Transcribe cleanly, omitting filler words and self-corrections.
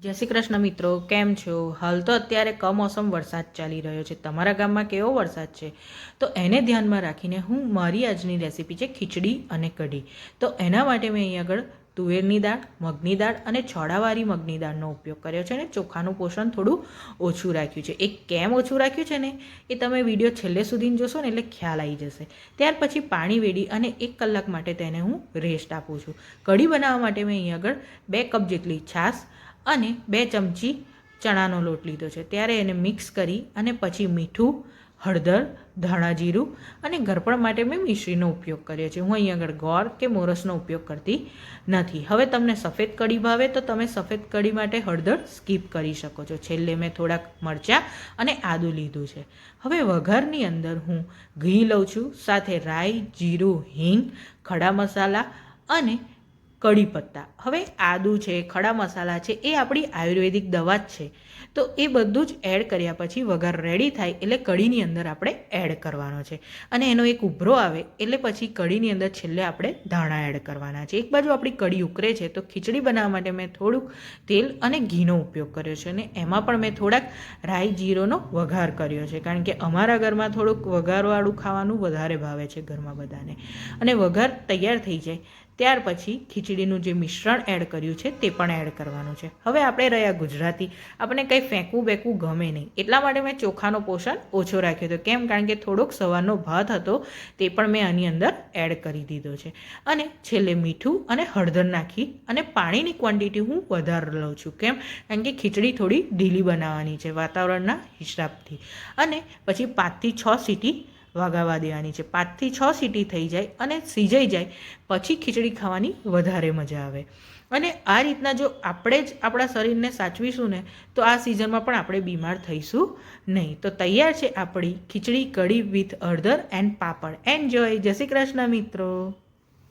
જય શ્રી કૃષ્ણ મિત્રો, કેમ છો? હાલ તો અત્યારે કમોસમ વરસાદ ચાલી રહ્યો છે. તમારા ગામમાં કેવો વરસાદ છે? તો એને ધ્યાનમાં રાખીને હું મારી આજની રેસીપી છે ખીચડી અને કઢી. તો એના માટે મેં અહીં આગળ તુવેરની દાળ, મગની દાળ અને છોડાવાળી મગની દાળનો ઉપયોગ કર્યો છે અને ચોખાનું પોષણ થોડું ઓછું રાખ્યું છે. એ કેમ ઓછું રાખ્યું છે ને એ તમે વિડીયો છેલ્લે સુધી જોશો ને એટલે ખ્યાલ આવી જશે. ત્યાર પછી પાણી વેડી અને 1 કલાક માટે તેને હું રેસ્ટ આપું છું. કઢી બનાવવા માટે મેં અહીં આગળ 2 કપ જેટલી છાશ અને 2 ચમચી ચણાનો લોટ લીધો છે. ત્યારે એને મિક્સ કરી અને પછી મીઠું, હળદર, ધાણા જીરું અને ગળપણ માટે મેં મિશ્રીનો ઉપયોગ કર્યો છે. હું અહીં આગળ ગોળ કે મોરસનો ઉપયોગ કરતી નથી. હવે તમને સફેદ કઢી ભાવે તો તમે સફેદ કઢી માટે હળદર સ્કીપ કરી શકો છો. છેલ્લે મેં થોડાક મરચાં અને આદું લીધું છે. હવે વઘારની અંદર હું ઘી લઉં છું, સાથે રાઈ, જીરું, હિંગ, ખડા મસાલા અને કઢી પત્તા. હવે આદું છે, ખડા મસાલા છે, એ આપણી આયુર્વેદિક દવા જ છે. તો એ બધું જ એડ કર્યા પછી વઘાર રેડી થાય એટલે કઢીની અંદર આપણે એડ કરવાનો છે. અને એનો એક ઉભરો આવે એટલે પછી કઢીની અંદર છેલ્લે આપણે ધાણા એડ કરવાના છે. એક બાજુ આપણી કઢી ઉકળે છે તો ખીચડી બનાવવા માટે મેં થોડુંક તેલ અને ઘીનો ઉપયોગ કર્યો છે. અને એમાં પણ મેં થોડાક રાઈ જીરોનો વઘાર કર્યો છે, કારણ કે અમારા ઘરમાં થોડુંક વઘારવાળું ખાવાનું વધારે ભાવે છે ઘરમાં બધાને. અને વઘાર તૈયાર થઈ જાય ત્યાર પછી ખીચડીનું જે મિશ્રણ એડ કર્યું છે તે પણ એડ કરવાનું છે. હવે આપણે રહ્યા ગુજરાતી, આપણે કંઈ ફેંકવું બેકવું ગમે નહીં, એટલા માટે મેં ચોખાનો પોષણ ઓછો રાખ્યો હતો. કેમ? કારણ કે થોડોક સવારનો ભાત હતો તે પણ મેં આની અંદર એડ કરી દીધો છે. અને છેલ્લે મીઠું અને હળદર નાખી અને પાણીની ક્વોન્ટિટી હું વધારે લઉં છું. કેમ? કારણ કે ખીચડી થોડી ઢીલી બનાવવાની છે વાતાવરણના હિસાબથી. અને પછી 5 થી 6 સીટી વગાવવા દેવાની છે. 5 થી 6 સીટી થઈ જાય અને સિજાઈ જાય પછી ખીચડી ખાવાની વધારે મજા આવે. અને આ રીતના જો આપણે જ આપણા શરીરને સાચવીશું ને તો આ સિઝનમાં પણ આપણે બીમાર થઈશું નહીં. તો તૈયાર છે આપણી ખીચડી કઢી વિથ હળદર એન્ડ પાપડ. એન્જોય. જય શ્રી કૃષ્ણ મિત્રો.